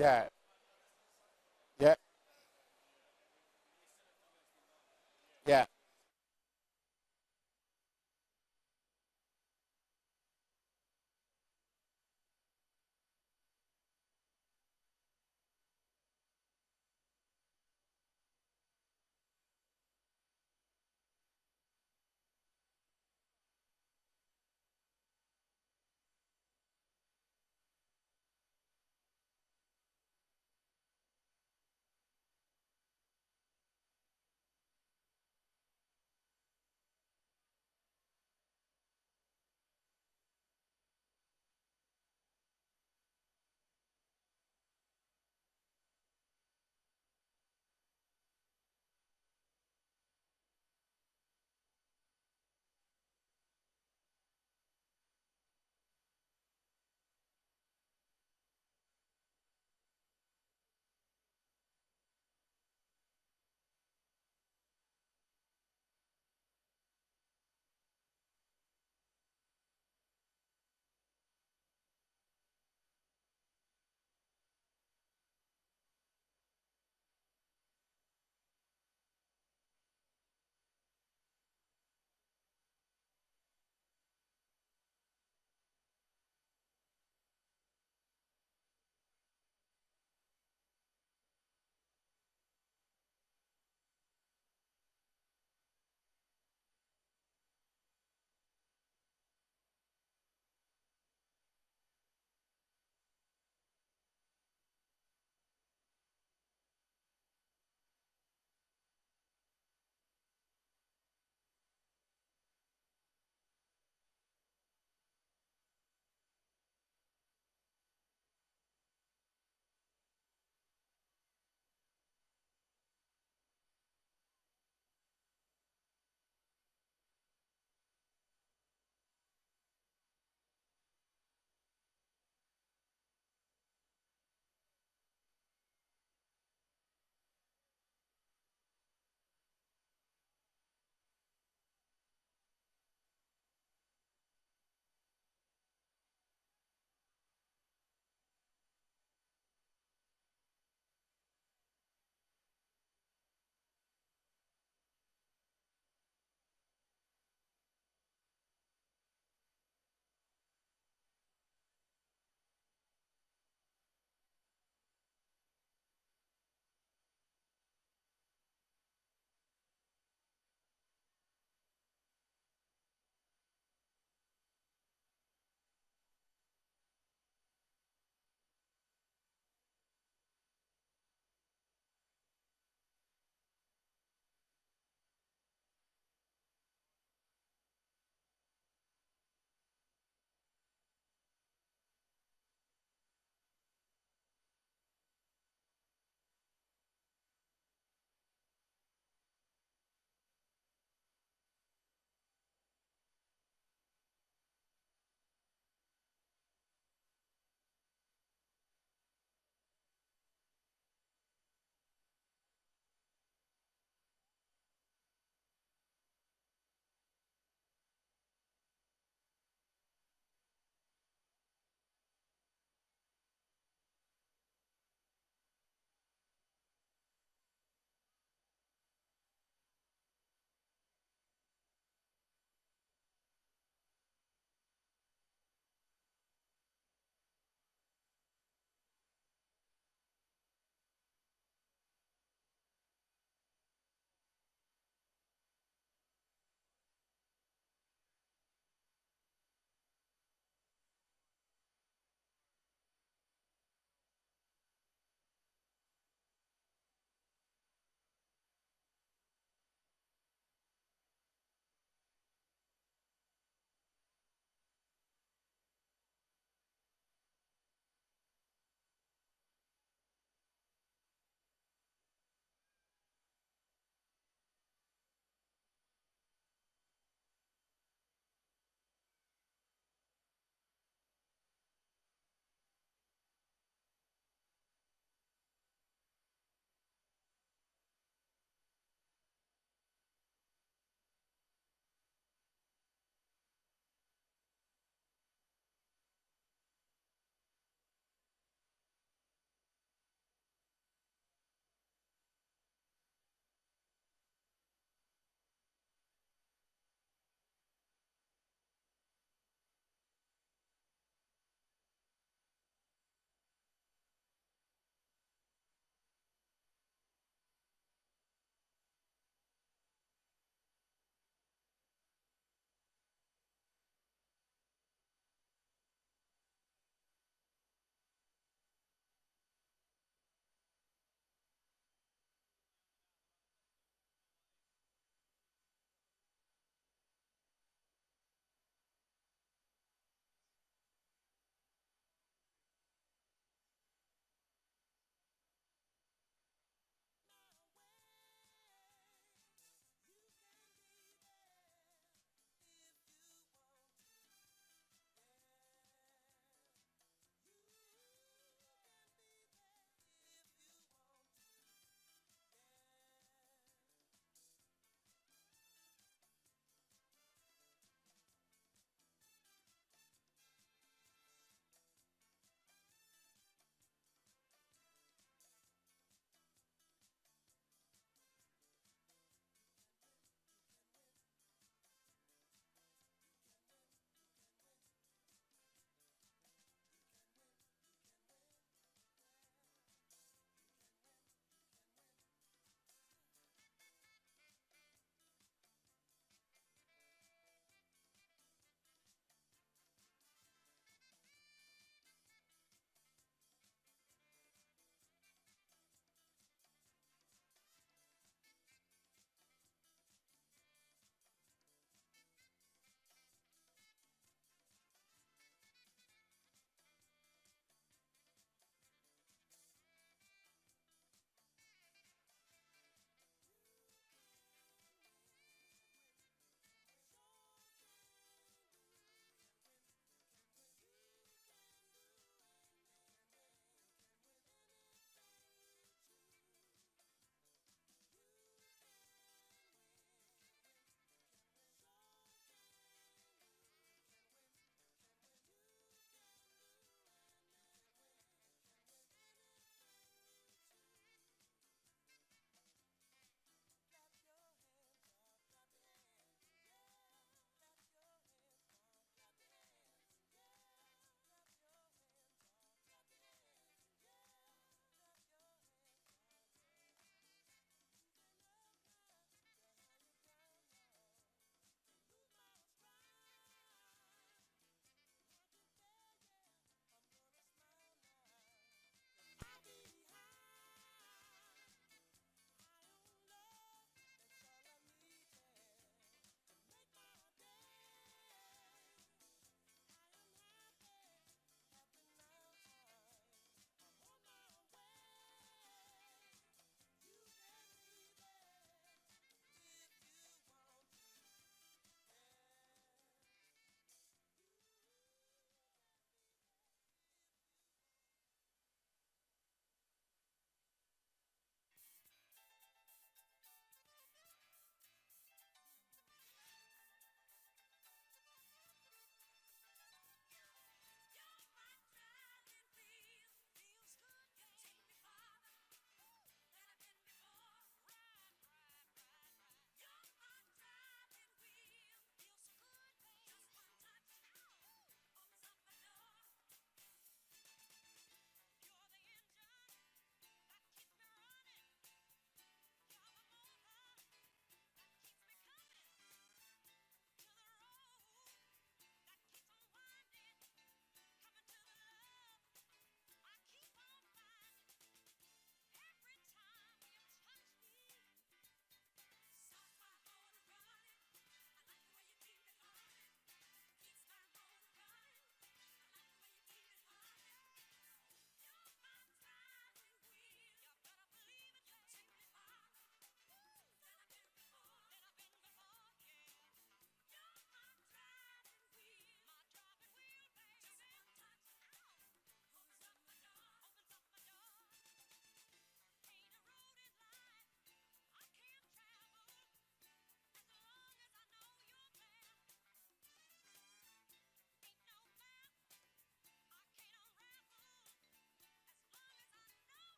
Yeah, yeah, yeah.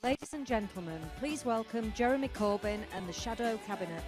Ladies and gentlemen, please welcome Jeremy Corbyn and the Shadow Cabinet.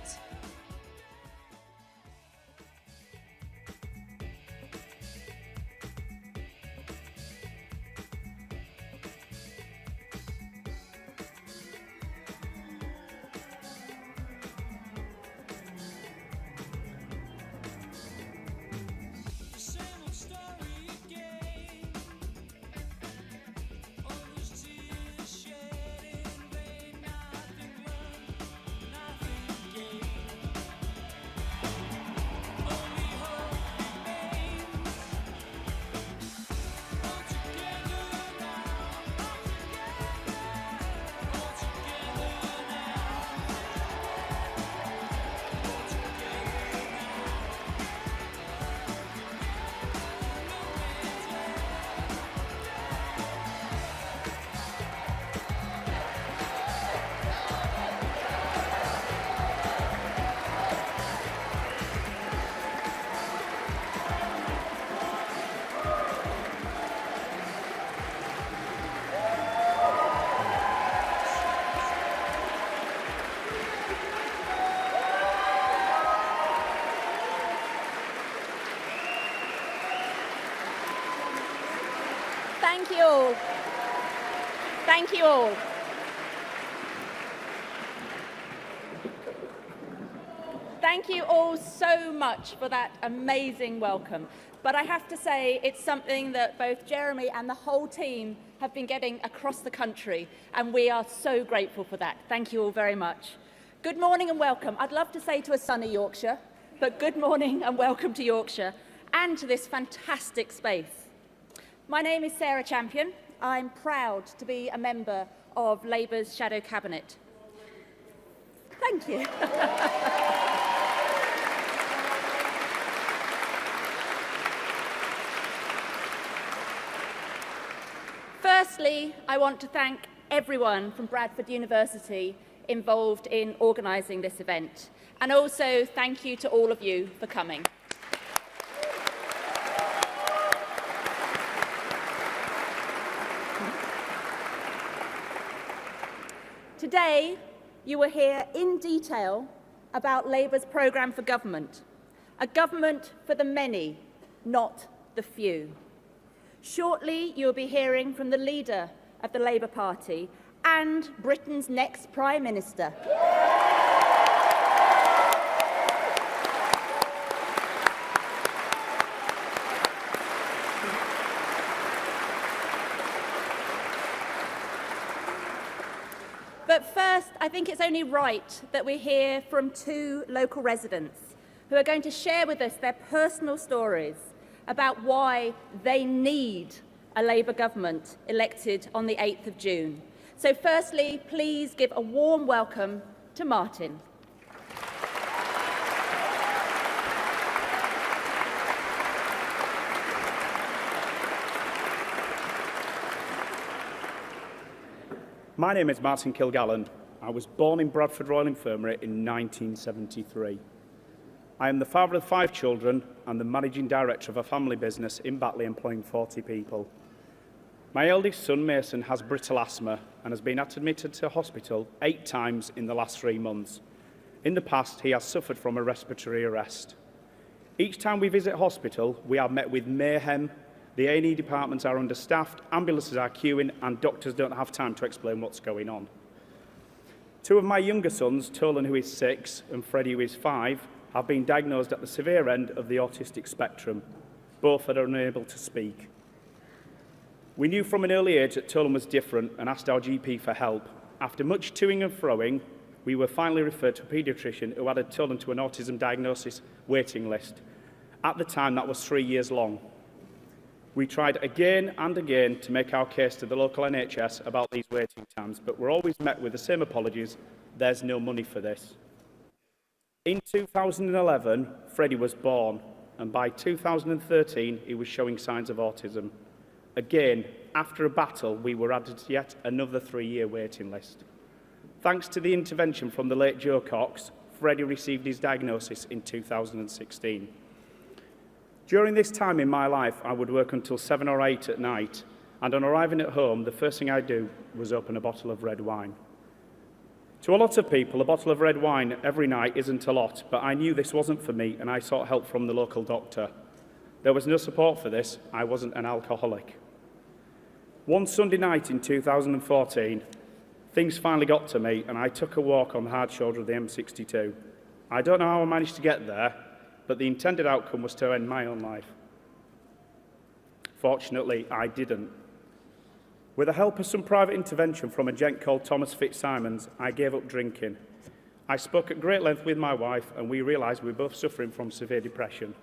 Thank you all. Thank you all. Thank you all so much for that amazing welcome. But I have to say, it's something that both Jeremy and the whole team have been getting across the country, and we are so grateful for that. Thank you all very much. Good morning and welcome. I'd love to say to a sunny Yorkshire, but good morning and welcome to Yorkshire and to this fantastic space. My name is Sarah Champion. I'm proud to be a member of Labour's Shadow Cabinet. Thank you. Firstly, I want to thank everyone from Bradford University involved in organising this event, and also thank you to all of you for coming. Today, you will hear in detail about Labour's programme for government, a government for the many, not the few. Shortly, you will be hearing from the leader of the Labour Party and Britain's next Prime Minister. But first, I think it's only right that we hear from two local residents who are going to share with us their personal stories about why they need a Labour government elected on the 8th of June. So firstly, please give a warm welcome to Martin. My name is Martin Kilgallen. I was born in Bradford Royal Infirmary in 1973. I am the father of 5 children and the managing director of a family business in Batley employing 40 people. My eldest son, Mason, has brittle asthma and has been admitted to hospital 8 times in the last 3 months. In the past, he has suffered from a respiratory arrest. Each time we visit hospital, we are met with mayhem. The A&E departments are understaffed, ambulances are queuing, and doctors don't have time to explain what's going on. 2 of my younger sons, Tolan, who is 6, and Freddie, who is 5, have been diagnosed at the severe end of the autistic spectrum. Both are unable to speak. We knew from an early age that Tolan was different and asked our GP for help. After much toing and froing, we were finally referred to a paediatrician who added Tolan to an autism diagnosis waiting list. At the time, that was 3 years long. We tried again and again to make our case to the local NHS about these waiting times, but we're always met with the same apologies: there's no money for this. In 2011, Freddie was born, and by 2013, he was showing signs of autism. Again, after a battle, we were added to yet another 3-year waiting list. Thanks to the intervention from the late Joe Cox, Freddie received his diagnosis in 2016. During this time in my life, I would work until 7 or 8 at night, and on arriving at home, the first thing I do was open a bottle of red wine. To a lot of people, a bottle of red wine every night isn't a lot, but I knew this wasn't for me, and I sought help from the local doctor. There was no support for this. I wasn't an alcoholic. One Sunday night in 2014, things finally got to me, and I took a walk on the hard shoulder of the M62. I don't know how I managed to get there, but the intended outcome was to end my own life. Fortunately, I didn't. With the help of some private intervention from a gent called Thomas Fitzsimons, I gave up drinking. I spoke at great length with my wife, and we realised we were both suffering from severe depression.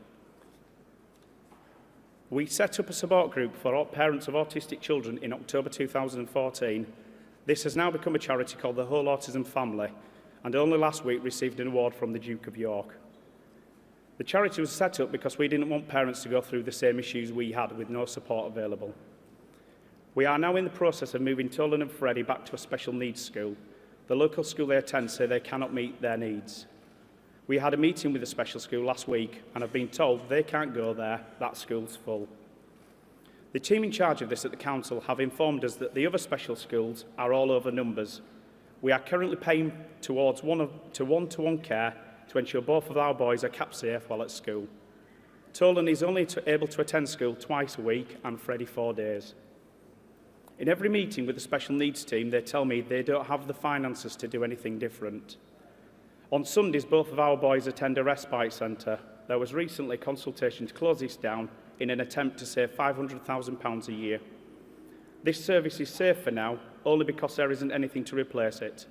We set up a support group for parents of autistic children in October 2014. This has now become a charity called the Whole Autism Family, and only last week received an award from the Duke of York. The charity was set up because we didn't want parents to go through the same issues we had with no support available. We are now in the process of moving Tolan and Freddie back to a special needs school. The local school they attend say they cannot meet their needs. We had a meeting with the special school last week and have been told they can't go there, that school's full. The team in charge of this at the council have informed us that the other special schools are all over numbers. We are currently paying towards one-to-one care to ensure both of our boys are kept safe while at school. Tolan is only able to attend school twice a week and Freddie 4 days. In every meeting with the special needs team, they tell me they don't have the finances to do anything different. On Sundays, both of our boys attend a respite centre. There was recently consultation to close this down in an attempt to save £500,000 a year. This service is safe for now, only because there isn't anything to replace it.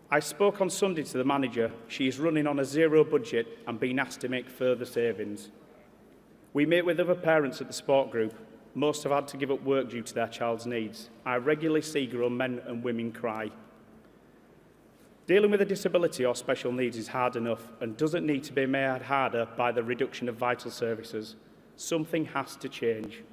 I spoke on Sunday to the manager. She is running on a zero budget and being asked to make further savings. We meet with other parents at the sport group. Most have had to give up work due to their child's needs. I regularly see grown men and women cry. Dealing with a disability or special needs is hard enough and doesn't need to be made harder by the reduction of vital services. Something has to change.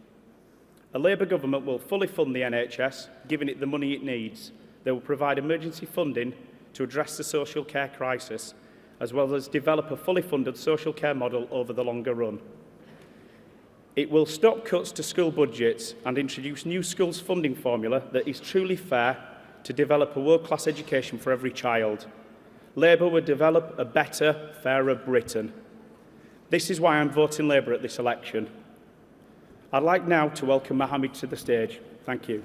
A Labour government will fully fund the NHS, giving it the money it needs. They will provide emergency funding to address the social care crisis, as well as develop a fully funded social care model over the longer run. It will stop cuts to school budgets and introduce new schools funding formula that is truly fair to develop a world-class education for every child. Labour will develop a better, fairer Britain. This is why I'm voting Labour at this election. I'd like now to welcome Mohammed to the stage. Thank you.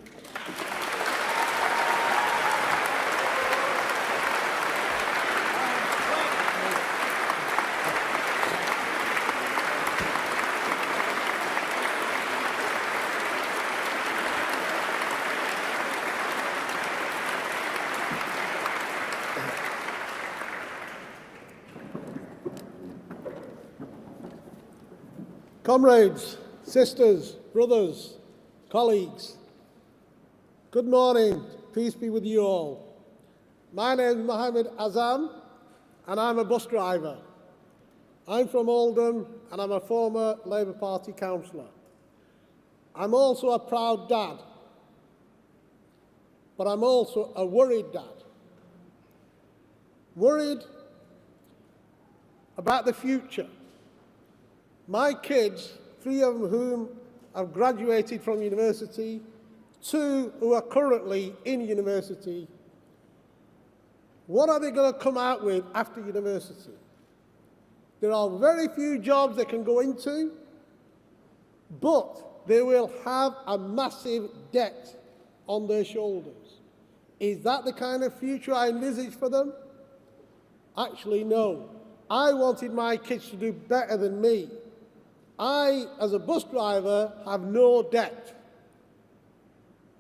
Comrades, sisters, brothers, colleagues, good morning. Peace be with you all. My name is Mohammed Azam and I'm a bus driver. I'm from Oldham and I'm a former Labour Party councillor. I'm also a proud dad, but I'm also a worried dad. Worried about the future. My kids, 3 of whom have graduated from university, 2 who are currently in university, what are they going to come out with after university? There are very few jobs they can go into, but they will have a massive debt on their shoulders. Is that the kind of future I envisage for them? Actually, no. I wanted my kids to do better than me. I, as a bus driver, have no debt.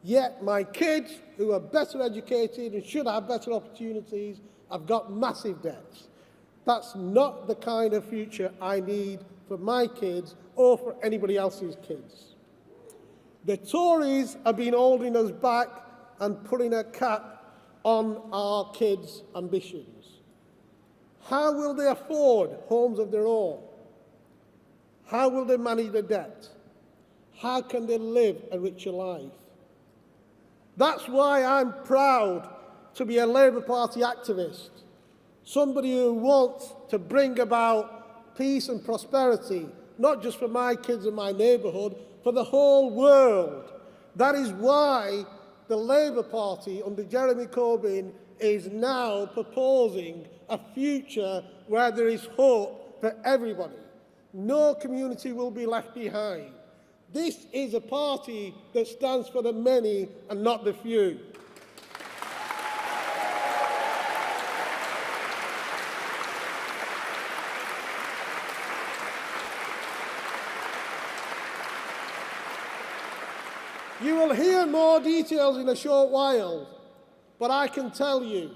Yet my kids, who are better educated and should have better opportunities, have got massive debts. That's not the kind of future I need for my kids or for anybody else's kids. The Tories have been holding us back and putting a cap on our kids' ambitions. How will they afford homes of their own? How will they manage the debt? How can they live a richer life? That's why I'm proud to be a Labour Party activist, somebody who wants to bring about peace and prosperity not just for my kids and my neighbourhood, for the whole world. That is why the Labour Party under Jeremy Corbyn is now proposing a future where there is hope for everybody. No community will be left behind. This is a party that stands for the many and not the few. You will hear more details in a short while, but I can tell you,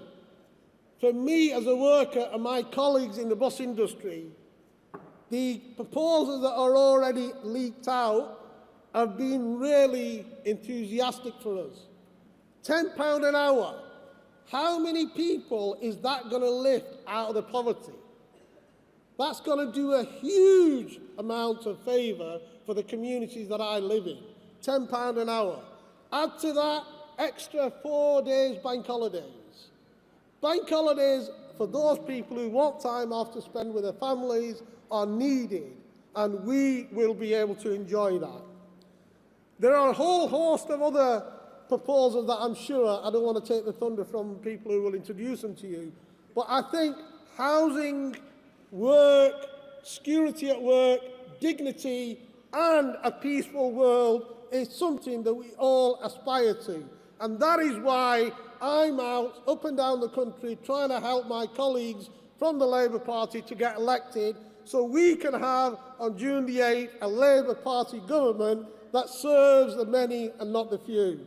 for me as a worker and my colleagues in the bus industry, the proposals that are already leaked out have been really enthusiastic for us. £10 an hour. How many people is that going to lift out of the poverty? That's going to do a huge amount of favour for the communities that I live in. £10 an hour. Add to that extra 4 days bank holidays. Bank holidays for those people who want time off to spend with their families are needed, and we will be able to enjoy that. There are a whole host of other proposals that I'm sure, I don't want to take the thunder from people who will introduce them to you, but I think housing, work, security at work, dignity, and a peaceful world is something that we all aspire to. And that is why I'm out up and down the country trying to help my colleagues from the Labour Party to get elected so we can have on June the 8th a Labour Party government that serves the many and not the few.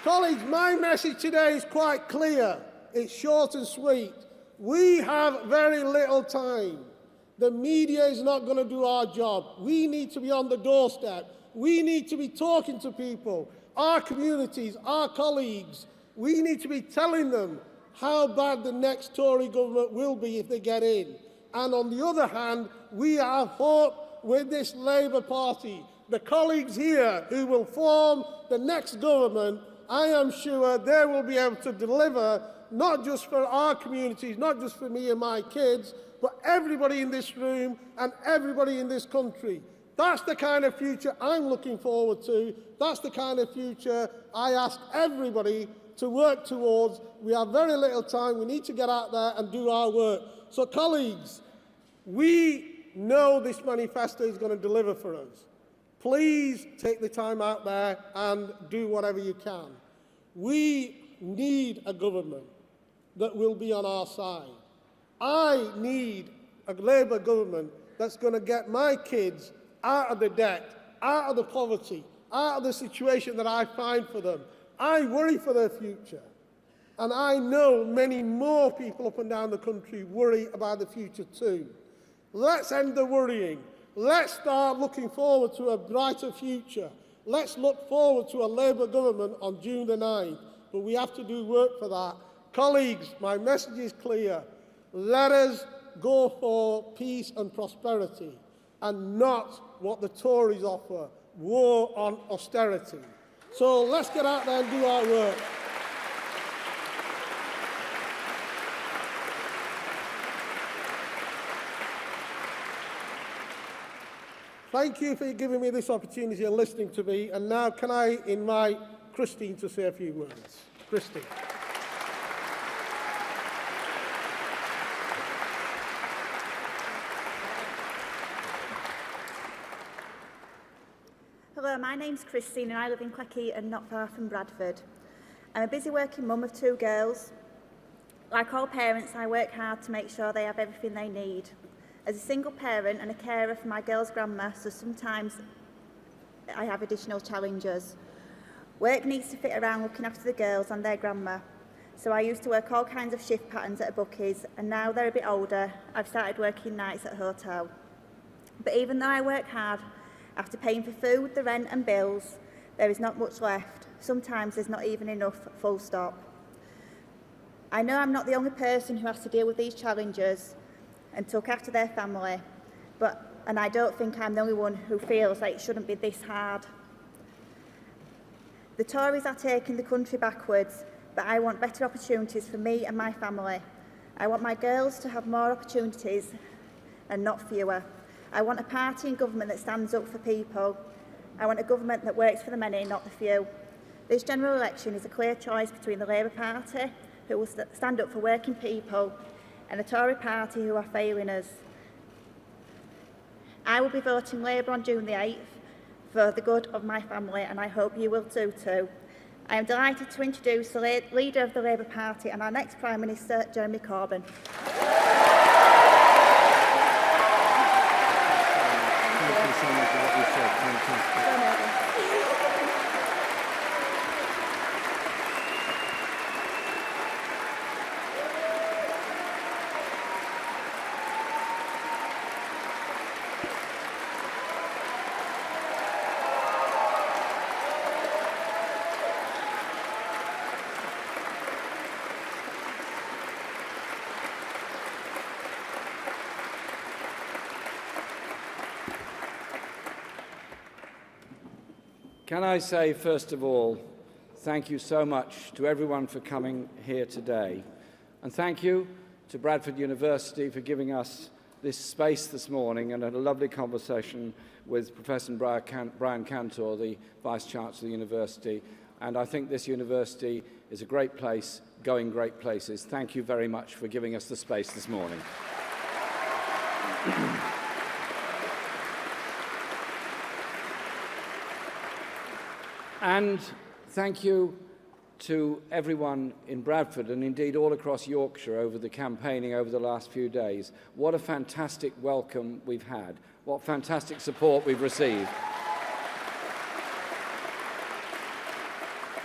Colleagues, my message today is quite clear. It's short and sweet. We have very little time. The media is not going to do our job. We need to be on the doorstep. We need to be talking to people, our communities, our colleagues. We need to be telling them how bad the next Tory government will be if they get in. And on the other hand, we have hope with this Labour Party. The colleagues here who will form the next government, I am sure they will be able to deliver not just for our communities, not just for me and my kids, but everybody in this room and everybody in this country. That's the kind of future I'm looking forward to. That's the kind of future I ask everybody to work towards. We have very little time. We need to get out there and do our work. So, colleagues, we know this manifesto is going to deliver for us. Please take the time out there and do whatever you can. We need a government that will be on our side. I need a Labour government that's going to get my kids out of the debt, out of the poverty, out of the situation that I find for them. I worry for their future. And I know many more people up and down the country worry about the future too. Let's end the worrying. Let's start looking forward to a brighter future. Let's look forward to a Labour government on June the 9th. But we have to do work for that. Colleagues, my message is clear. Let us go for peace and prosperity and not what the Tories offer, war on austerity. So let's get out there and do our work. Thank you for giving me this opportunity and listening to me. And now can I invite Christine to say a few words? Christine. Hello, my name's Christine and I live in Cleckheaton, not far from Bradford. I'm a busy working mum of 2 girls. Like all parents, I work hard to make sure they have everything they need. As a single parent and a carer for my girls' grandma, so sometimes I have additional challenges. Work needs to fit around looking after the girls and their grandma. So I used to work all kinds of shift patterns at a bookies, and now they're a bit older, I've started working nights at a hotel. But even though I work hard, after paying for food, the rent and bills, there is not much left. Sometimes there's not even enough, full stop. I know I'm not the only person who has to deal with these challenges and look after their family, and I don't think I'm the only one who feels like it shouldn't be this hard. The Tories are taking the country backwards, but I want better opportunities for me and my family. I want my girls to have more opportunities and not fewer. I want a party in government that stands up for people. I want a government that works for the many, not the few. This general election is a clear choice between the Labour Party, who will stand up for working people, and the Tory Party, who are failing us. I will be voting Labour on June the 8th for the good of my family, and I hope you will too. I am delighted to introduce the leader of the Labour Party and our next Prime Minister, Jeremy Corbyn. Thank you so much for what you said. Fantastic. Can I say, first of all, thank you so much to everyone for coming here today. And thank you to Bradford University for giving us this space this morning and a lovely conversation with Professor Brian Cantor, the Vice-Chancellor of the University. And I think this university is a great place, going great places. Thank you very much for giving us the space this morning. And thank you to everyone in Bradford and indeed all across Yorkshire over the campaigning over the last few days. What a fantastic welcome we've had. What fantastic support we've received.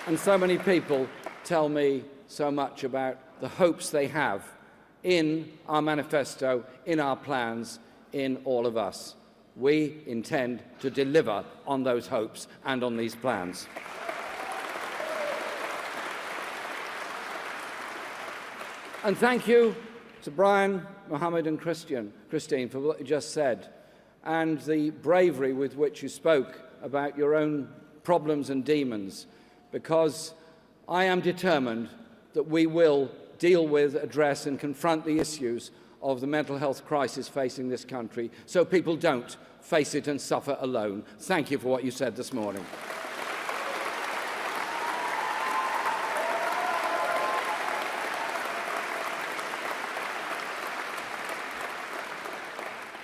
And so many people tell me so much about the hopes they have in our manifesto, in our plans, in all of us. We intend to deliver on those hopes and on these plans. And thank you to Brian, Mohammed and Christine for what you just said and the bravery with which you spoke about your own problems and demons, because I am determined that we will deal with, address and confront the issues of the mental health crisis facing this country so people don't face it and suffer alone. Thank you for what you said this morning.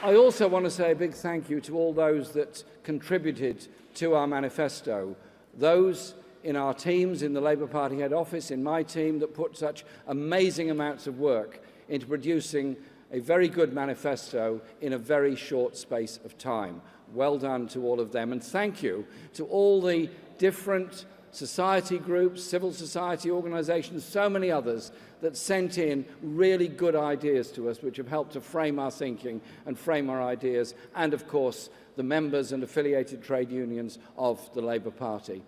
I also want to say a big thank you to all those that contributed to our manifesto, those in our teams in the Labour Party head office, in my team, that put such amazing amounts of work into producing a very good manifesto in a very short space of time. Well done to all of them, and thank you to all the different society groups, civil society organisations, so many others that sent in really good ideas to us, which have helped to frame our thinking and frame our ideas, and of course the members and affiliated trade unions of the Labour Party.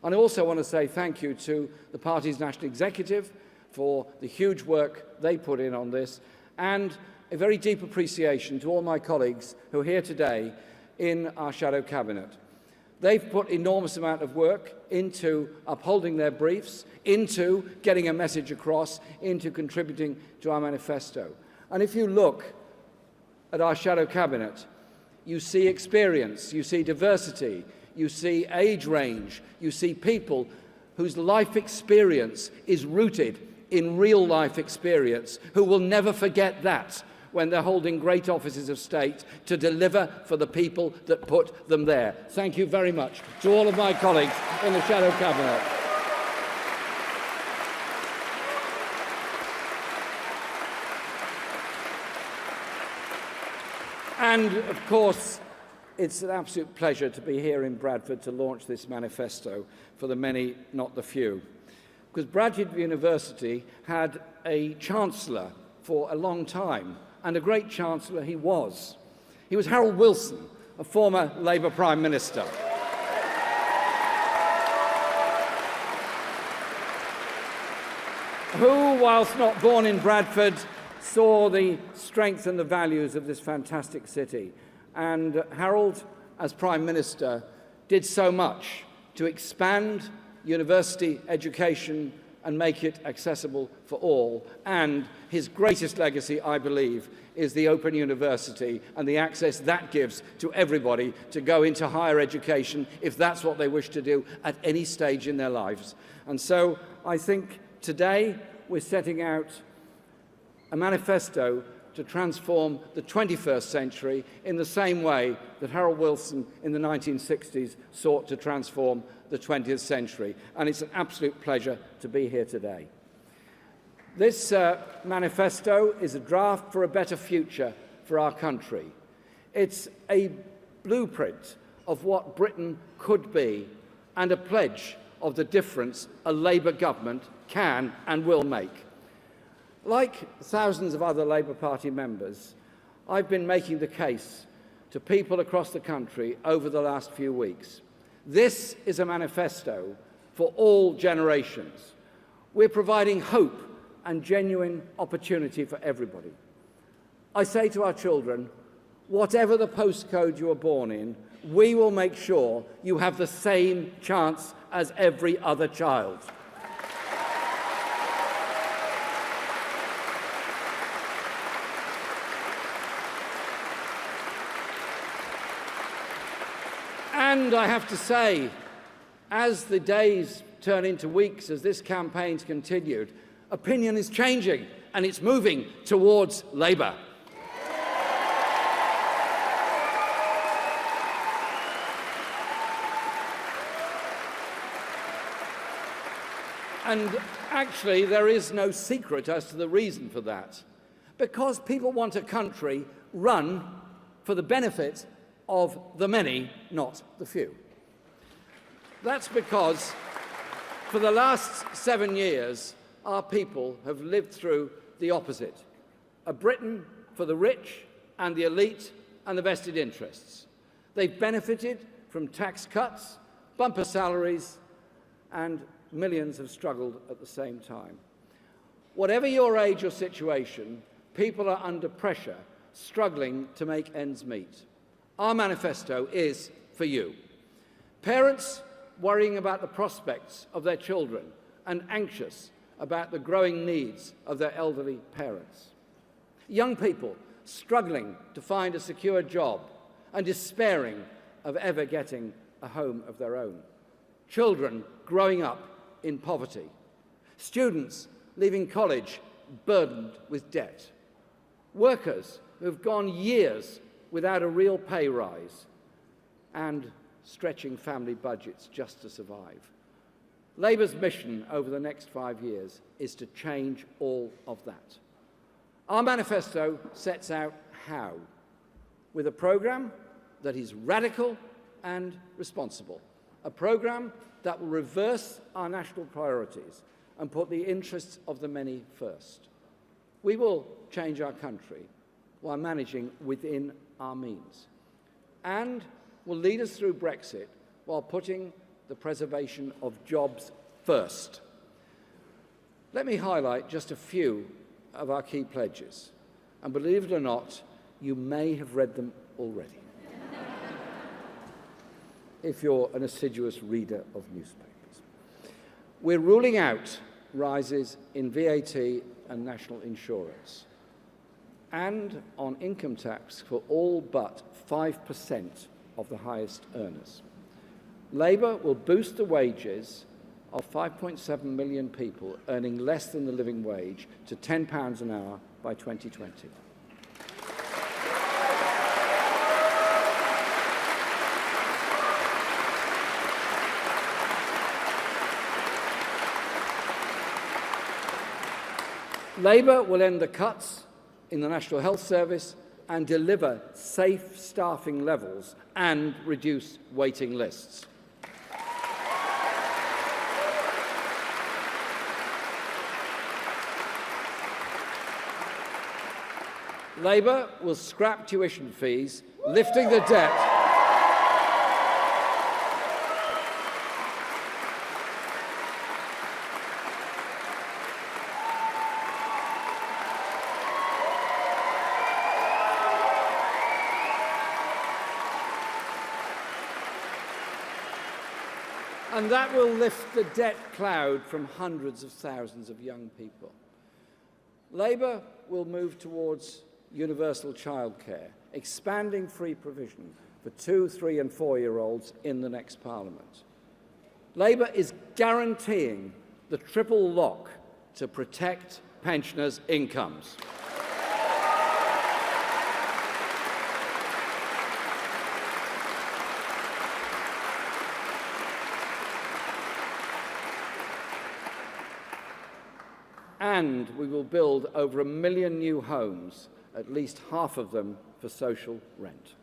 And I also want to say thank you to the party's national executive for the huge work they put in on this, and a very deep appreciation to all my colleagues who are here today in our shadow cabinet. They've put enormous amount of work into upholding their briefs, into getting a message across, into contributing to our manifesto. And if you look at our shadow cabinet, you see experience, you see diversity, you see age range, you see people whose life experience is rooted in real life experience, who will never forget that when they're holding great offices of state to deliver for the people that put them there. Thank you very much to all of my colleagues in the shadow cabinet. And of course, it's an absolute pleasure to be here in Bradford to launch this manifesto for the many, not the few. Because Bradford University had a chancellor for a long time, and a great chancellor he was. He was Harold Wilson, a former Labour Prime Minister. Who, whilst not born in Bradford, saw the strength and the values of this fantastic city. And Harold, as Prime Minister, did so much to expand university education and make it accessible for all. And his greatest legacy, I believe, is the Open University and the access that gives to everybody to go into higher education if that's what they wish to do at any stage in their lives. And so I think today we're setting out a manifesto to transform the 21st century in the same way that Harold Wilson in the 1960s sought to transform the 20th century. And it's an absolute pleasure to be here today. This manifesto is a draft for a better future for our country. It's a blueprint of what Britain could be and a pledge of the difference a Labour government can and will make. Like thousands of other Labour Party members, I've been making the case to people across the country over the last few weeks. This is a manifesto for all generations. We're providing hope and genuine opportunity for everybody. I say to our children, whatever the postcode you were born in, we will make sure you have the same chance as every other child. And I have to say, as the days turn into weeks, as this campaign's continued, opinion is changing and it's moving towards Labour. And actually, there is no secret as to the reason for that. Because people want a country run for the benefit of the many, not the few. That's because for the last 7 years, our people have lived through the opposite. A Britain for the rich and the elite and the vested interests. They've benefited from tax cuts, bumper salaries, and millions have struggled at the same time. Whatever your age or situation, people are under pressure, struggling to make ends meet. Our manifesto is for you. Parents worrying about the prospects of their children and anxious about the growing needs of their elderly parents. Young people struggling to find a secure job and despairing of ever getting a home of their own. Children growing up in poverty. Students leaving college burdened with debt. Workers who have gone years without a real pay rise and stretching family budgets just to survive. Labour's mission over the next 5 years is to change all of that. Our manifesto sets out how, with a programme that is radical and responsible, a programme that will reverse our national priorities and put the interests of the many first. We will change our country while managing within our means, and will lead us through Brexit while putting the preservation of jobs first. Let me highlight just a few of our key pledges, and believe it or not, you may have read them already, if you're an assiduous reader of newspapers. We're ruling out rises in VAT and national insurance, and on income tax for all but 5% of the highest earners. Labour will boost the wages of 5.7 million people earning less than the living wage to £10 an hour by 2020. Labour will end the cuts in the National Health Service and deliver safe staffing levels and reduce waiting lists. Labour will scrap tuition fees, lifting the debt. And that will lift the debt cloud from hundreds of thousands of young people. Labour will move towards universal childcare, expanding free provision for 2-, 3- and 4-year-olds in the next Parliament. Labour is guaranteeing the triple lock to protect pensioners' incomes. And we will build over 1 million new homes, at least half of them for social rent.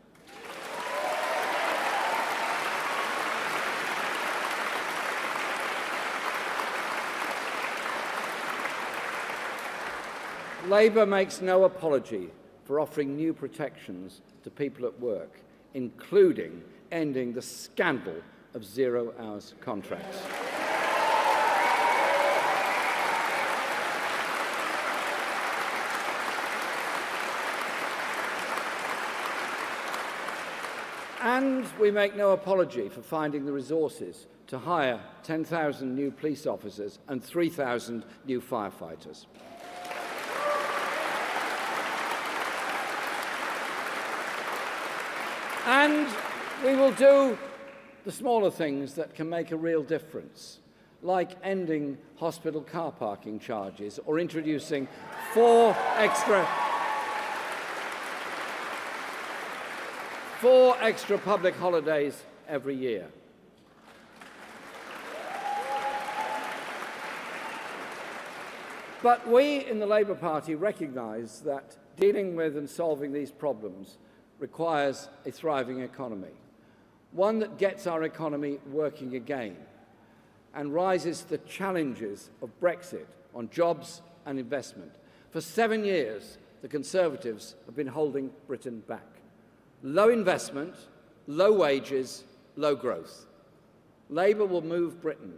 Labour makes no apology for offering new protections to people at work, including ending the scandal of zero-hours contracts. And we make no apology for finding the resources to hire 10,000 new police officers and 3,000 new firefighters. And we will do the smaller things that can make a real difference, like ending hospital car parking charges or introducing 4 extra public holidays every year. But we in the Labour Party recognise that dealing with and solving these problems requires a thriving economy, one that gets our economy working again and rises to the challenges of Brexit on jobs and investment. For 7 years, the Conservatives have been holding Britain back. Low investment, low wages, low growth. Labour will move Britain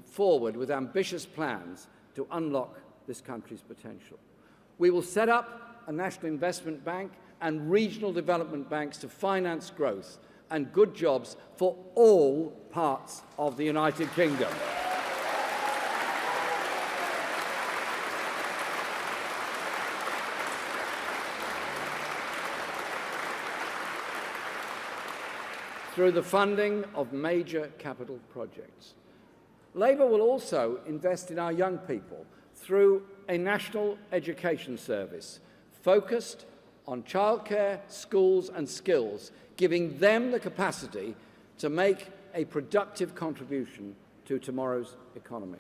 forward with ambitious plans to unlock this country's potential. We will set up a national investment bank and regional development banks to finance growth and good jobs for all parts of the United Kingdom. Through the funding of major capital projects. Labour will also invest in our young people through a national education service focused on childcare, schools and skills, giving them the capacity to make a productive contribution to tomorrow's economy.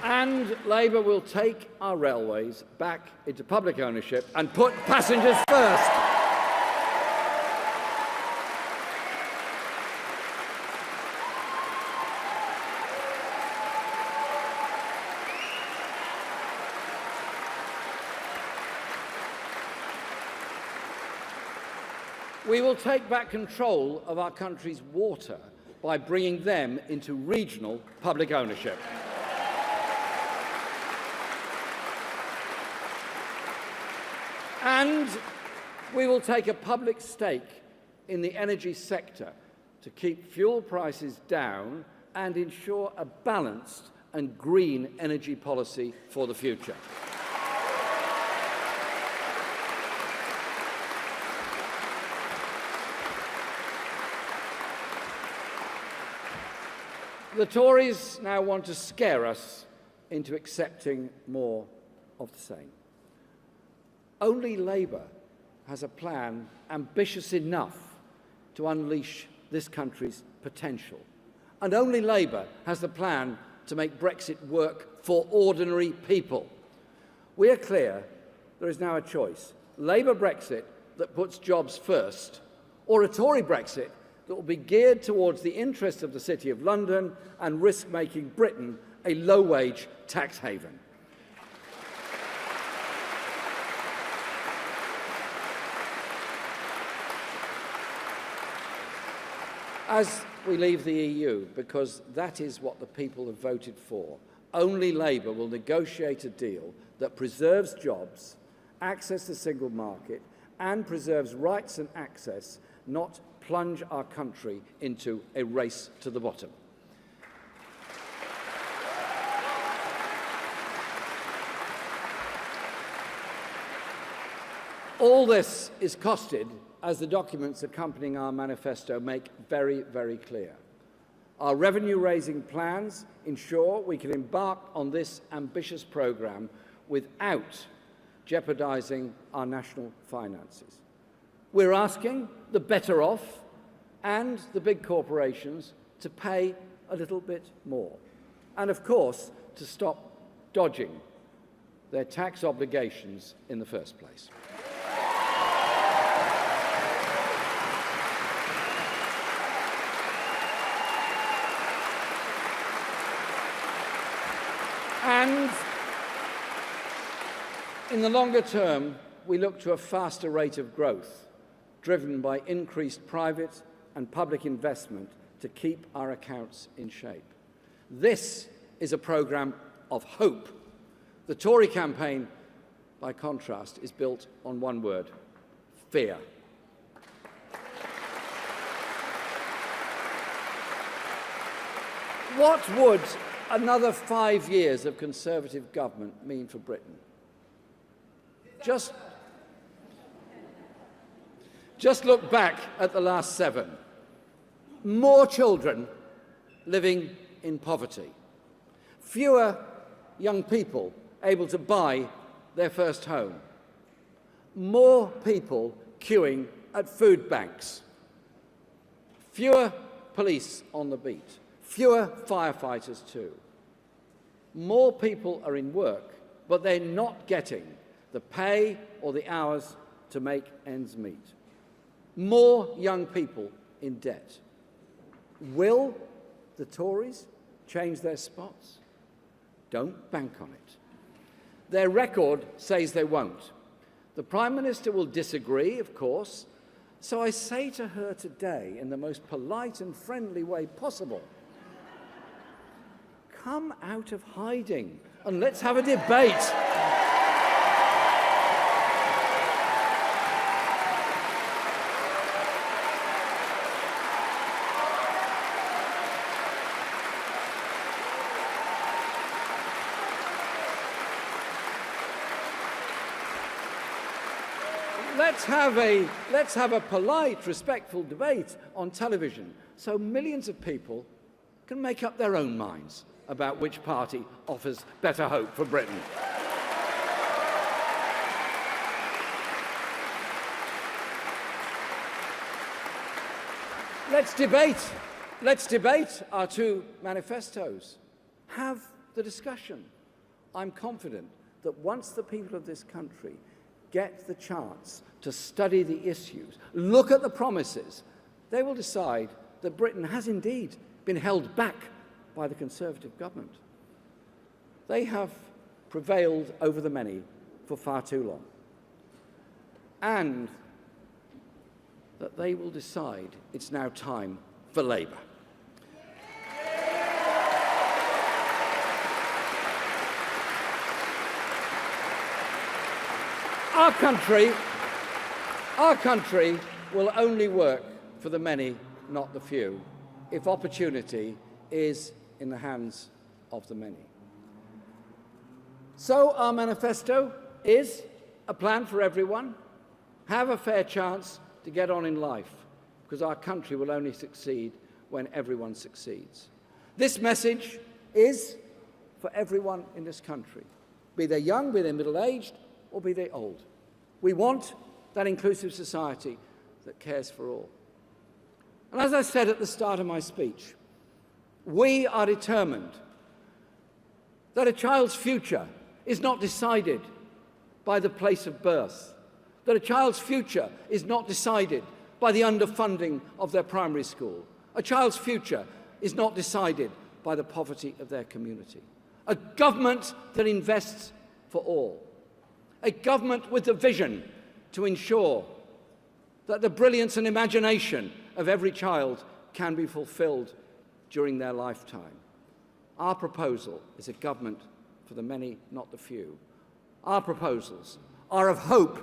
And Labour will take our railways back into public ownership and put passengers first. We will take back control of our country's water by bringing them into regional public ownership. And we will take a public stake in the energy sector to keep fuel prices down and ensure a balanced and green energy policy for the future. The Tories now want to scare us into accepting more of the same. Only Labour has a plan ambitious enough to unleash this country's potential. And only Labour has the plan to make Brexit work for ordinary people. We are clear there is now a choice. Labour Brexit that puts jobs first, or a Tory Brexit that will be geared towards the interests of the City of London and risk making Britain a low-wage tax haven. As we leave the EU, because that is what the people have voted for, only Labour will negotiate a deal that that preserves jobs, access the single market, and preserves rights and access, not plunge our country into a race to the bottom. All this is costed, as the documents accompanying our manifesto make very, very clear. Our revenue-raising plans ensure we can embark on this ambitious programme without jeopardising our national finances. We're asking the better off and the big corporations to pay a little bit more, and of course to stop dodging their tax obligations in the first place. And in the longer term, we look to a faster rate of growth, driven by increased private and public investment to keep our accounts in shape. This is a programme of hope. The Tory campaign, by contrast, is built on one word: fear. What would another 5 years of Conservative government mean for Britain? Just look back at the last 7. More children living in poverty. Fewer young people able to buy their first home. More people queuing at food banks. Fewer police on the beat. Fewer firefighters too. More people are in work, but they're not getting the pay or the hours to make ends meet. More young people in debt. Will the Tories change their spots? Don't bank on it. Their record says they won't. The Prime Minister will disagree, of course, so I say to her today, in the most polite and friendly way possible, come out of hiding and let's have a debate. Let's have a polite, respectful debate on television so millions of people can make up their own minds about which party offers better hope for Britain. Let's debate our 2 manifestos. Have the discussion. I'm confident that once the people of this country get the chance to study the issues, look at the promises, they will decide that Britain has indeed been held back by the Conservative government. They have prevailed over the many for far too long. And that they will decide it's now time for Labour. Our country will only work for the many, not the few, if opportunity is in the hands of the many. So our manifesto is a plan for everyone. Have a fair chance to get on in life, because our country will only succeed when everyone succeeds. This message is for everyone in this country, be they young, be they middle-aged, or be they old. We want that inclusive society that cares for all. And as I said at the start of my speech, we are determined that a child's future is not decided by the place of birth, that a child's future is not decided by the underfunding of their primary school. A child's future is not decided by the poverty of their community. A government that invests for all. A government with the vision to ensure that the brilliance and imagination of every child can be fulfilled during their lifetime. Our proposal is a government for the many, not the few. our proposals are of hope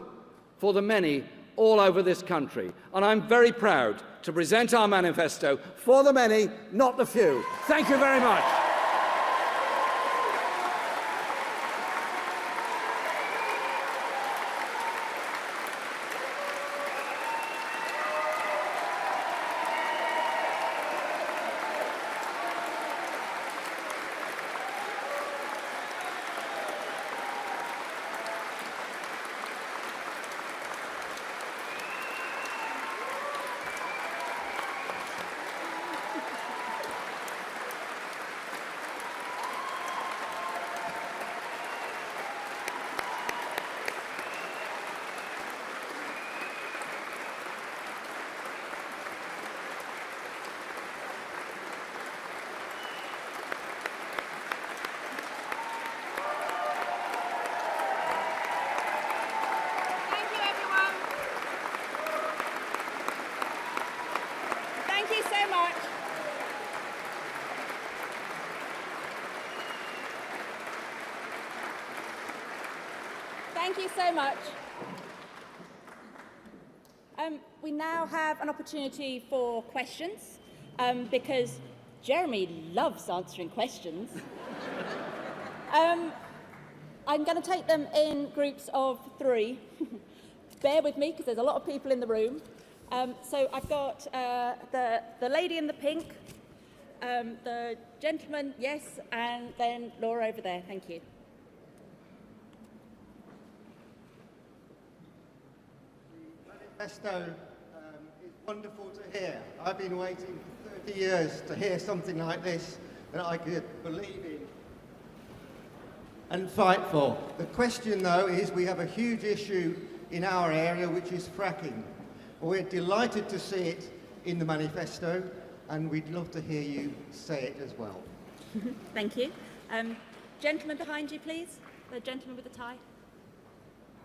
for the many all over this country. And I'm very proud to present our manifesto for the many, not the few. Thank you very much. Thank you so much. We now have an opportunity for questions because Jeremy loves answering questions. I'm going to take them in groups of 3. Bear with me because there's a lot of people in the room. So I've got the lady in the pink, the gentleman, yes, and then Laura over there. Thank you. Manifesto is wonderful to hear. I've been waiting for 30 years to hear something like this that I could believe in and fight for. The question, though, is we have a huge issue in our area, which is fracking. We're delighted to see it in the manifesto, and we'd love to hear you say it as well. Thank you. Gentleman behind you, please. The gentleman with the tie.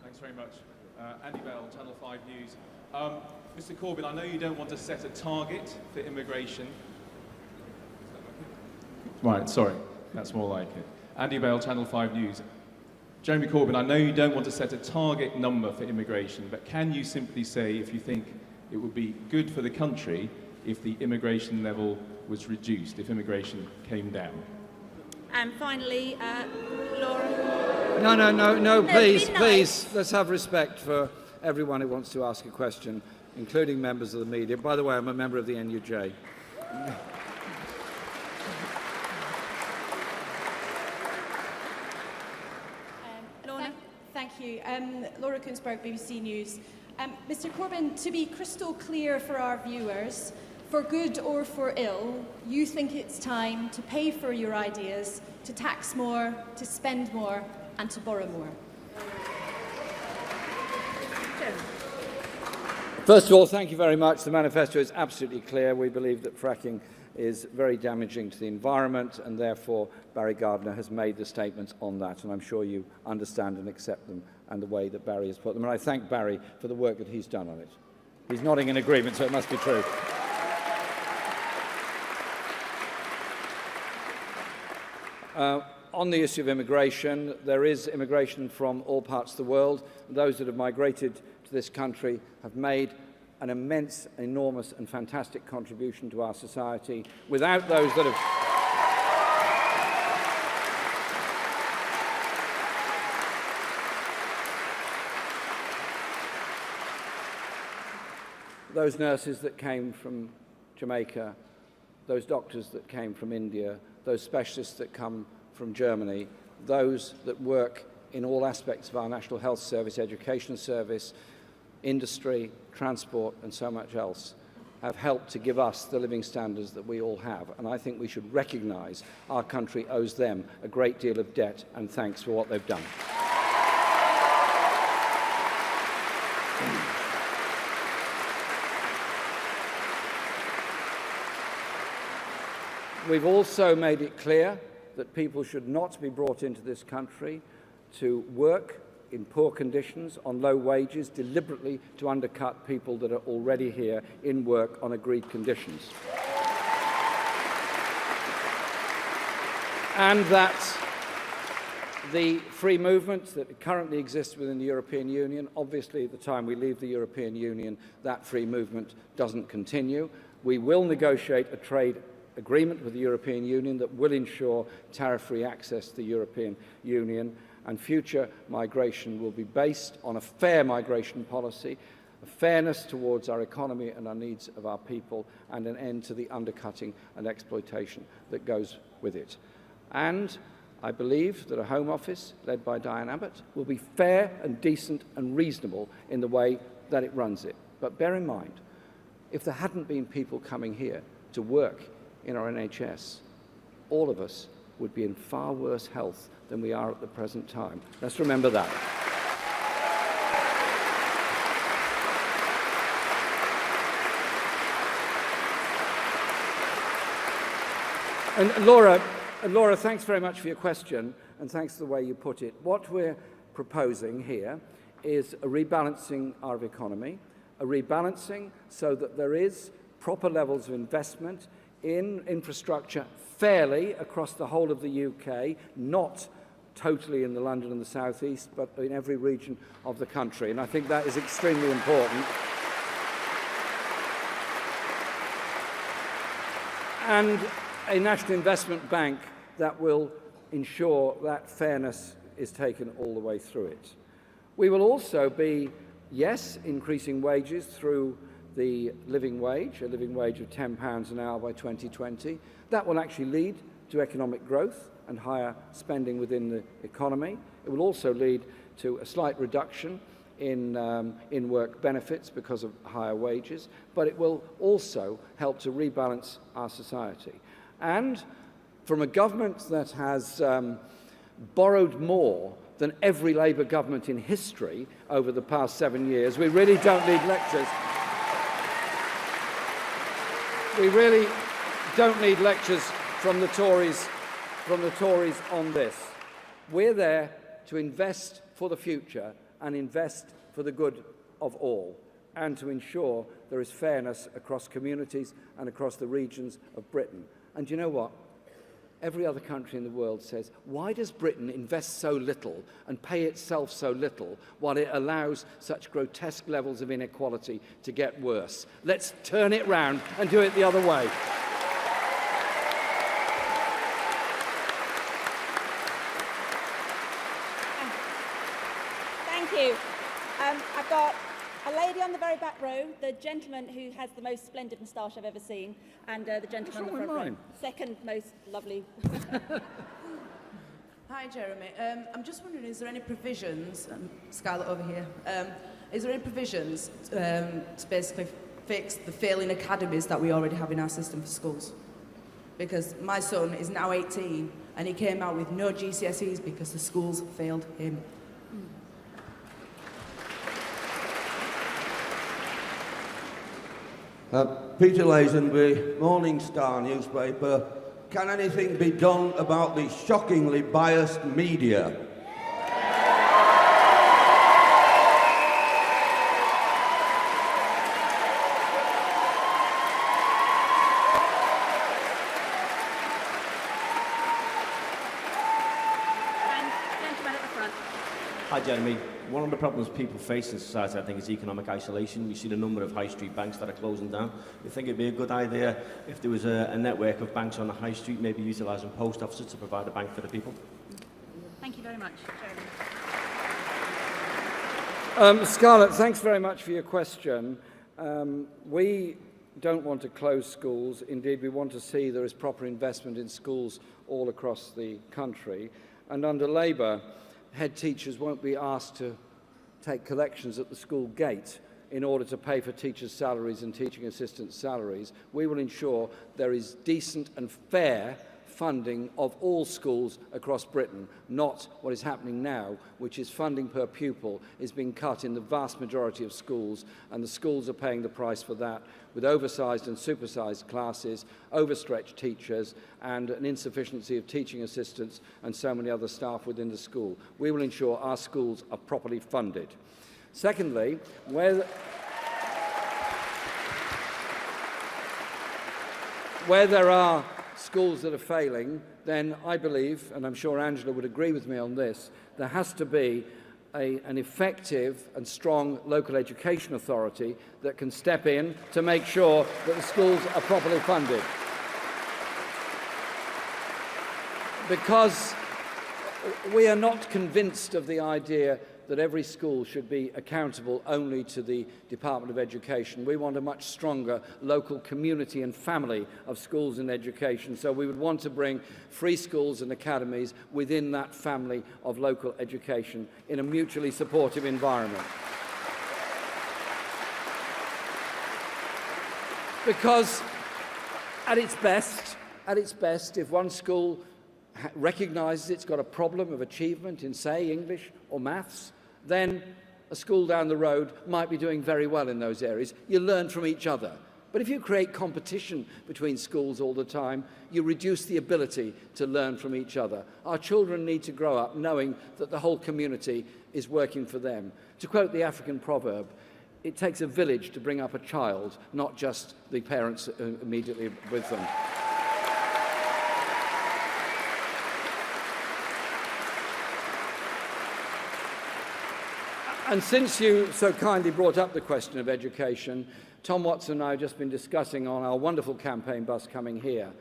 Thanks very much. Andy Bell, Channel 5 News. Mr. Corbyn, I know you don't want to set a target for immigration. Right, sorry, that's more like it. Andy Bell, Channel 5 News. Jeremy Corbyn, I know you don't want to set a target number for immigration, but can you simply say if you think it would be good for the country if the immigration level was reduced, if immigration came down? And finally, Laura. No, please, please, let's have respect for everyone who wants to ask a question, including members of the media. By the way, I'm a member of the NUJ. Thank you. Laura Kunsberg, BBC News. Mr. Corbyn, to be crystal clear for our viewers, for good or for ill, you think it's time to pay for your ideas, to tax more, to spend more, and to borrow more. First of all, thank you very much. The manifesto is absolutely clear. We believe that fracking is very damaging to the environment, and therefore Barry Gardiner has made the statements on that, and I'm sure you understand and accept them and the way that Barry has put them. And I thank Barry for the work that he's done on it. He's nodding in agreement, so it must be true. On the issue of immigration, there is immigration from all parts of the world. Those that have migrated to this country have made an immense, enormous and fantastic contribution to our society. Without those that have... those nurses that came from Jamaica, those doctors that came from India, those specialists that come from Germany, those that work in all aspects of our National Health Service, Education Service, industry, transport and so much else have helped to give us the living standards that we all have. And I think we should recognise our country owes them a great deal of debt and thanks for what they've done. We've also made it clear that people should not be brought into this country to work in poor conditions, on low wages, deliberately to undercut people that are already here in work on agreed conditions. And that the free movement that currently exists within the European Union. Obviously, at the time we leave the European Union, that free movement doesn't continue. We will negotiate a trade agreement with the European Union that will ensure tariff-free access to the European Union, and future migration will be based on a fair migration policy, a fairness towards our economy and our needs of our people, and an end to the undercutting and exploitation that goes with it. And I believe that a Home Office led by Diane Abbott will be fair and decent and reasonable in the way that it runs it. But bear in mind, if there hadn't been people coming here to work in our NHS, all of us would be in far worse health than we are at the present time. Let's remember that. And Laura, thanks very much for your question, and thanks for the way you put it. What we're proposing here is a rebalancing of our economy, a rebalancing so that there is proper levels of investment in infrastructure fairly across the whole of the UK, not totally in the London and the South East, but in every region of the country. And I think that is extremely important. And a National Investment Bank that will ensure that fairness is taken all the way through it. We will also be, yes, increasing wages through the living wage, a living wage of £10 an hour by 2020. That will actually lead to economic growth and higher spending within the economy. It will also lead to a slight reduction in work benefits because of higher wages, but it will also help to rebalance our society. And from a government that has borrowed more than every Labour government in history over the past 7 years, we really don't need lectures. We really don't need lectures from the Tories on this. We're there to invest for the future and invest for the good of all, and to ensure there is fairness across communities and across the regions of Britain. And you know what? Every other country in the world says, why does Britain invest so little and pay itself so little while it allows such grotesque levels of inequality to get worse? Let's turn it round and do it the other way. Thank you. I've got a lady on the very back row, the gentleman who has the most splendid moustache I've ever seen, and the gentleman on the front row. Second most lovely. Hi, Jeremy. I'm just wondering, is there any provisions, Scarlett over here, is there any provisions to basically fix the failing academies that we already have in our system for schools? Because my son is now 18 and he came out with no GCSEs because the schools failed him. Peter Lazenby, Morning Star newspaper. Can anything be done about the shockingly biased media? Hi, Jeremy. One of the problems people face in society, I think, is economic isolation. We've seen a number of high street banks that are closing down. You think it'd be a good idea if there was a network of banks on the high street, maybe utilising post offices to provide a bank for the people? Thank you very much, Scarlett, thanks very much for your question. We don't want to close schools. Indeed, we want to see there is proper investment in schools all across the country. And under Labour, head teachers won't be asked to take collections at the school gate in order to pay for teachers' salaries and teaching assistants' salaries. We will ensure there is decent and fair funding of all schools across Britain, not what is happening now, which is funding per pupil is being cut in the vast majority of schools, and the schools are paying the price for that with oversized and supersized classes, overstretched teachers, and an insufficiency of teaching assistants and so many other staff within the school. We will ensure our schools are properly funded. Secondly, where there are schools that are failing, then I believe, and I'm sure Angela would agree with me on this, there has to be an effective and strong local education authority that can step in to make sure that the schools are properly funded. Because we are not convinced of the idea that every school should be accountable only to the Department of Education. We want a much stronger local community and family of schools and education, so we would want to bring free schools and academies within that family of local education in a mutually supportive environment. Because at its best, if one school recognises it's got a problem of achievement in, say, English or maths, then a school down the road might be doing very well in those areas. You learn from each other. But if you create competition between schools all the time, you reduce the ability to learn from each other. Our children need to grow up knowing that the whole community is working for them. To quote the African proverb, it takes a village to bring up a child, not just the parents immediately with them. And since you so kindly brought up the question of education, Tom Watson and I have just been discussing on our wonderful campaign bus coming here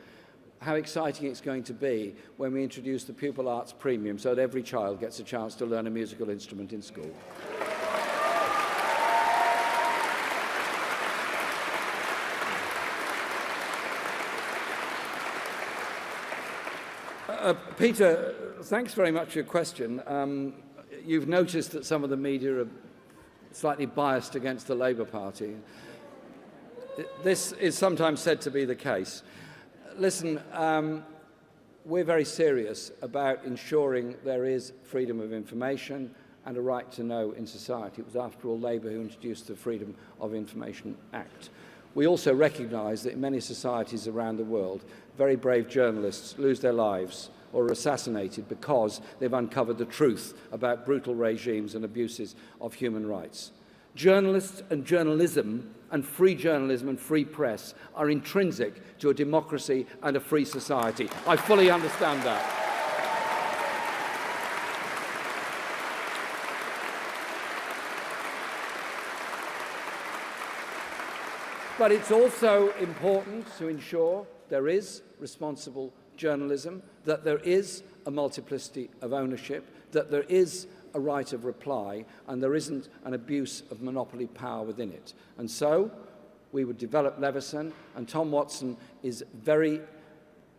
how exciting it's going to be when we introduce the Pupil Arts Premium so that every child gets a chance to learn a musical instrument in school. Peter, thanks very much for your question. You've noticed that some of the media are slightly biased against the Labour Party. This is sometimes said to be the case. Listen, we're very serious about ensuring there is freedom of information and a right to know in society. It was, after all, Labour who introduced the Freedom of Information Act. We also recognise that in many societies around the world, very brave journalists lose their lives or are assassinated because they've uncovered the truth about brutal regimes and abuses of human rights. Journalists and journalism and free journalism and free press are intrinsic to a democracy and a free society. I fully understand that. But it's also important to ensure there is responsible journalism, that there is a multiplicity of ownership, that there is a right of reply, and there isn't an abuse of monopoly power within it. And so we would develop Leveson, and Tom Watson is very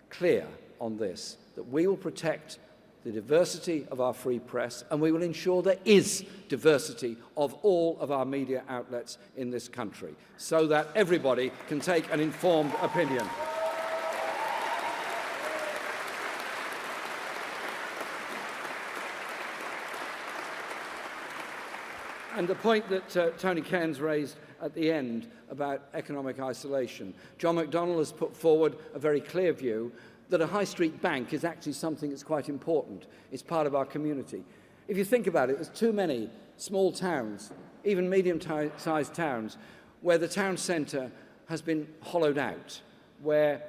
clear on this, that we will protect the diversity of our free press, and we will ensure there is diversity of all of our media outlets in this country, so that everybody can take an informed opinion. And the point that Tony Cairns raised at the end about economic isolation, John McDonnell has put forward a very clear view that a high street bank is actually something that's quite important. It's part of our community. If you think about it, there's too many small towns, even medium-sized towns, where the town centre has been hollowed out, where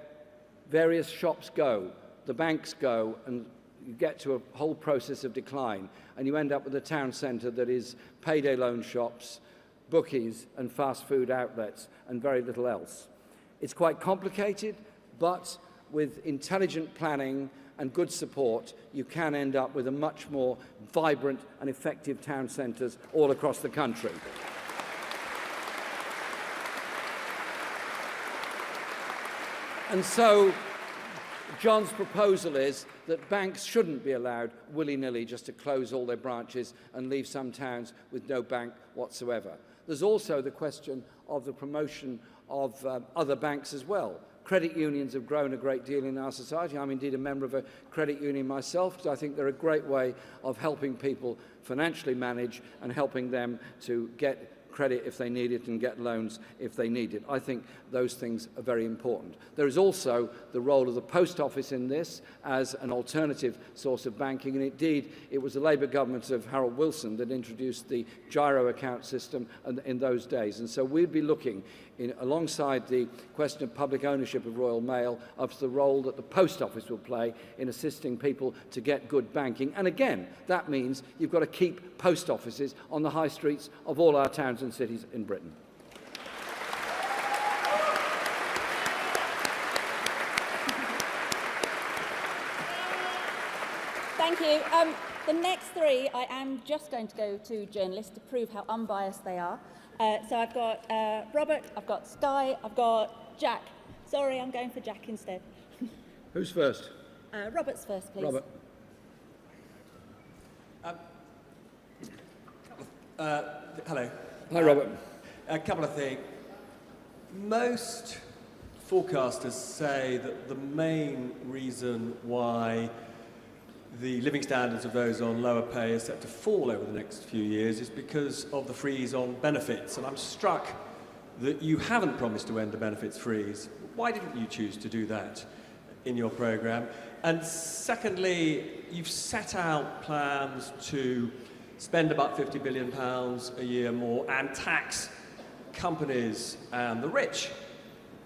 various shops go, the banks go, and you get to a whole process of decline, and you end up with a town centre that is payday loan shops, bookies and fast food outlets and very little else. It's quite complicated, but with intelligent planning and good support, you can end up with a much more vibrant and effective town centres all across the country. And so John's proposal is that banks shouldn't be allowed willy-nilly just to close all their branches and leave some towns with no bank whatsoever. There's also the question of the promotion of other banks as well. Credit unions have grown a great deal in our society. I'm indeed a member of a credit union myself, because I think they're a great way of helping people financially manage and helping them to get credit if they need it and get loans if they need it. I think those things are very important. There is also the role of the post office in this as an alternative source of banking, and indeed it was the Labour government of Harold Wilson that introduced the gyro account system in those days. And so we'd be looking alongside the question of public ownership of Royal Mail, up to the role that the post office will play in assisting people to get good banking. And again, that means you've got to keep post offices on the high streets of all our towns and cities in Britain. Thank you. The next three, I am just going to go to journalists to prove how unbiased they are. So I've got Robert, I've got Sky, I've got Jack. Sorry, I'm going for Jack instead. Who's first? Robert's first, please. Robert. Hello. Hi, Robert. A couple of things. Most forecasters say that the main reason why the living standards of those on lower pay are set to fall over the next few years is because of the freeze on benefits. And I'm struck that you haven't promised to end the benefits freeze. Why didn't you choose to do that in your programme? And secondly, you've set out plans to spend about £50 billion a year more and tax companies and the rich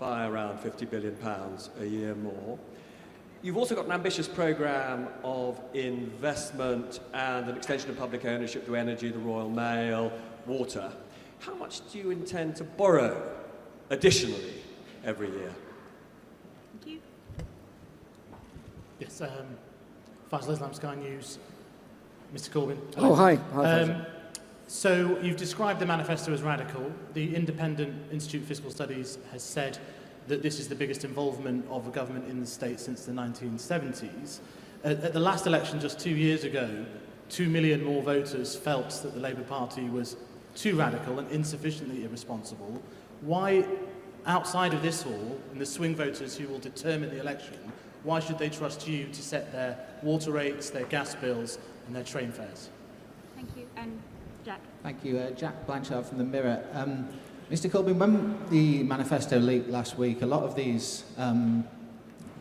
by around £50 billion a year more. You've also got an ambitious programme of investment and an extension of public ownership to energy, the Royal Mail, water. How much do you intend to borrow additionally every year? Thank you. Yes, Faisal Islam, Sky News. Mr. Corbyn. Oh, hi. Hi, Faisal. So you've described the manifesto as radical. The Independent Institute of Fiscal Studies has said that this is the biggest involvement of a government in the state since the 1970s. At the last election just 2 years ago, 2 million more voters felt that the Labour Party was too radical and insufficiently irresponsible. Why, outside of this hall, and the swing voters who will determine the election, why should they trust you to set their water rates, their gas bills and their train fares? Thank you. And Jack. Thank you. Jack Blanchard from the Mirror. Mr. Corbyn, when the manifesto leaked last week, a lot of these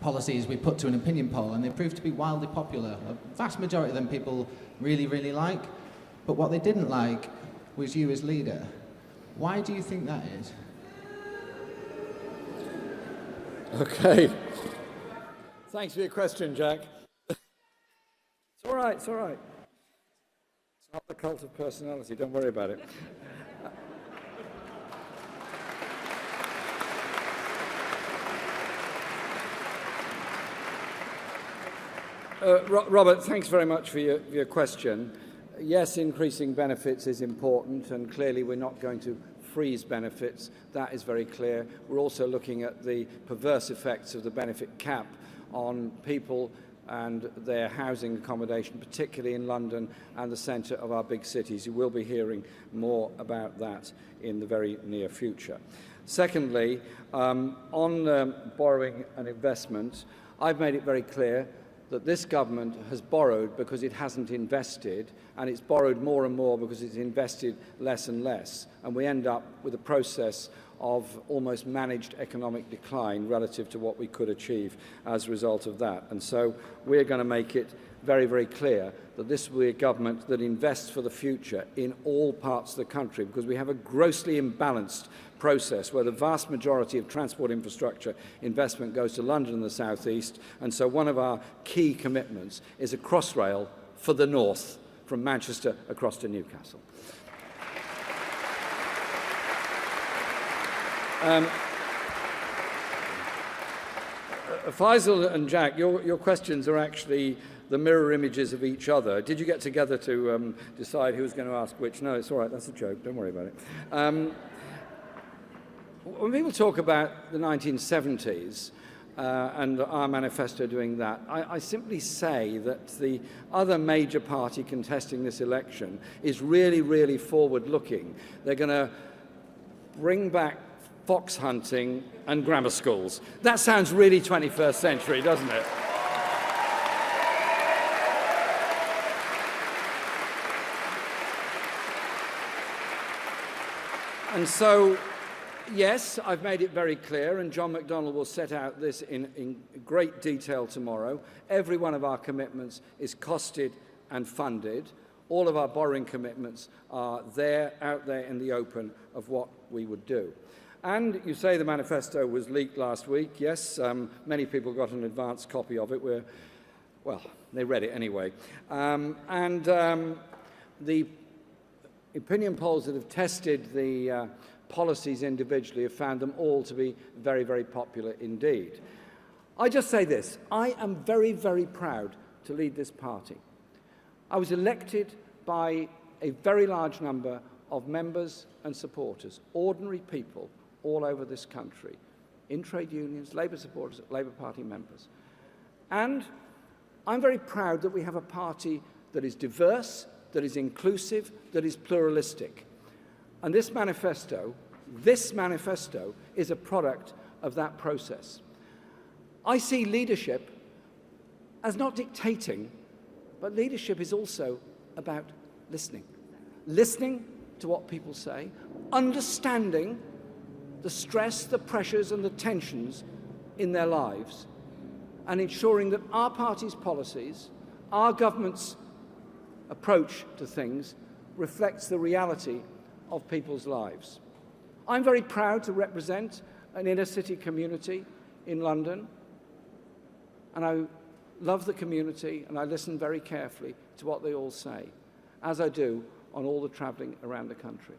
policies we put to an opinion poll, and they proved to be wildly popular. A vast majority of them people really, really like, but what they didn't like was you as leader. Why do you think that is? Okay. Thanks for your question, Jack. It's all right, it's all right. It's not the cult of personality, don't worry about it. Robert, thanks very much for your question. Yes, increasing benefits is important, and clearly we're not going to freeze benefits. That is very clear. We're also looking at the perverse effects of the benefit cap on people and their housing accommodation, particularly in London and the centre of our big cities. You will be hearing more about that in the very near future. Secondly, on borrowing and investment, I've made it very clear that this government has borrowed because it hasn't invested, and it's borrowed more and more because it's invested less and less. And we end up with a process of almost managed economic decline relative to what we could achieve as a result of that. And so we're going to make it very, very clear that this will be a government that invests for the future in all parts of the country, because we have a grossly imbalanced process where the vast majority of transport infrastructure investment goes to London and the South East. And so one of our key commitments is a crossrail for the north, from Manchester across to Newcastle. Faisal and Jack, your questions are actually the mirror images of each other. Did you get together to decide who was going to ask which? No, it's all right. That's a joke. Don't worry about it. When people talk about the 1970s and our manifesto doing that, I simply say that the other major party contesting this election is really, really forward-looking. They're going to bring back fox hunting and grammar schools. That sounds really 21st century, doesn't it? And so, yes, I've made it very clear, and John McDonnell will set out this in great detail tomorrow. Every one of our commitments is costed and funded. All of our borrowing commitments are there, out there in the open of what we would do. And you say the manifesto was leaked last week. Yes, many people got an advance copy of it. Well, they read it anyway. The opinion polls that have tested the policies individually have found them all to be very, very popular indeed. I just say this. I am very, very proud to lead this party. I was elected by a very large number of members and supporters, ordinary people all over this country, in trade unions, Labour supporters, Labour Party members. And I'm very proud that we have a party that is diverse, that is inclusive, that is pluralistic. And this manifesto is a product of that process. I see leadership as not dictating, but leadership is also about listening. Listening to what people say, understanding the stress, the pressures and the tensions in their lives, and ensuring that our party's policies, our government's approach to things reflects the reality of people's lives. I'm very proud to represent an inner city community in London, and I love the community and I listen very carefully to what they all say, as I do on all the travelling around the country.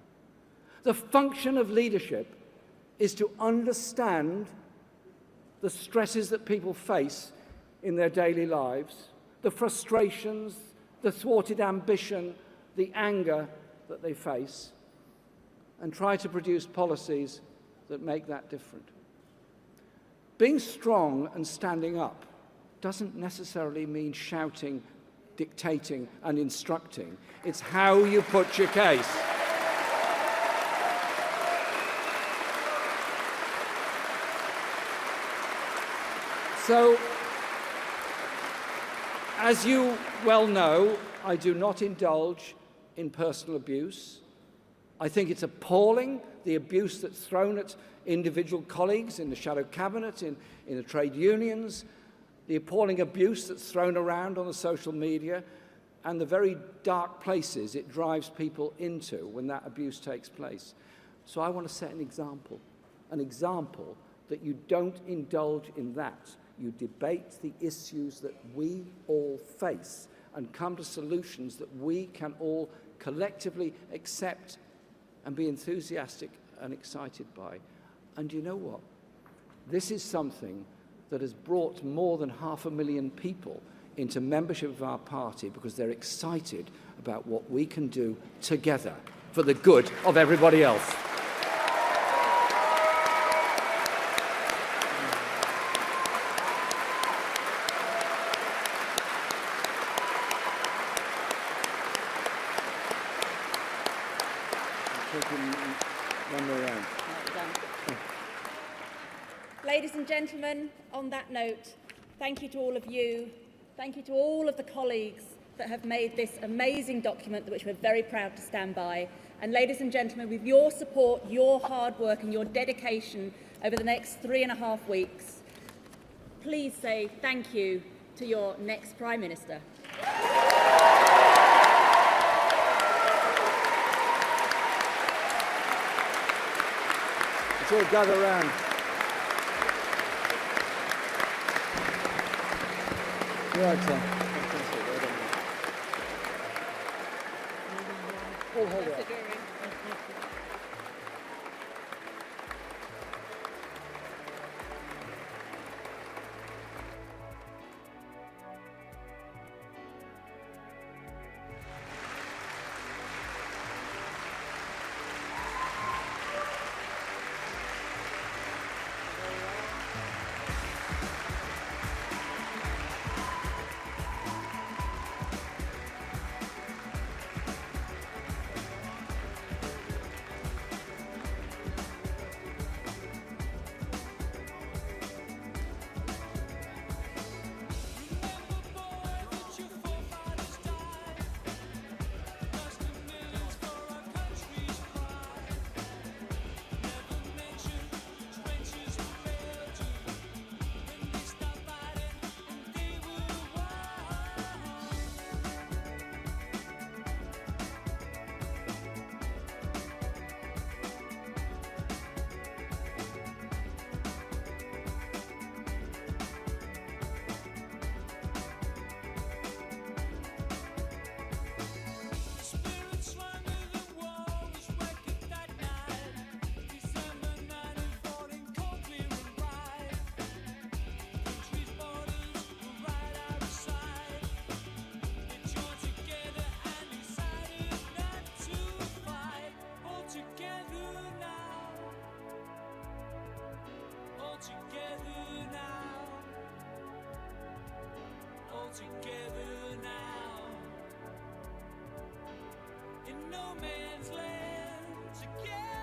The function of leadership is to understand the stresses that people face in their daily lives, the frustrations, the thwarted ambition, the anger that they face, and try to produce policies that make that different. Being strong and standing up doesn't necessarily mean shouting, dictating, and instructing. It's how you put your case. So, as you well know, I do not indulge in personal abuse. I think it's appalling, the abuse that's thrown at individual colleagues in the shadow cabinet, in the trade unions, the appalling abuse that's thrown around on the social media, and the very dark places it drives people into when that abuse takes place. So I want to set an example that you don't indulge in that. You debate the issues that we all face and come to solutions that we can all collectively accept and be enthusiastic and excited by. And you know what? This is something that has brought more than 500,000 people into membership of our party because they're excited about what we can do together for the good of everybody else. Ladies and gentlemen, on that note, thank you to all of you. Thank you to all of the colleagues that have made this amazing document, which we're very proud to stand by. And ladies and gentlemen, with your support, your hard work and your dedication over the next 3.5 weeks, please say thank you to your next Prime Minister. Let's all gather around. Right, sir. All hold it up. no man's land together.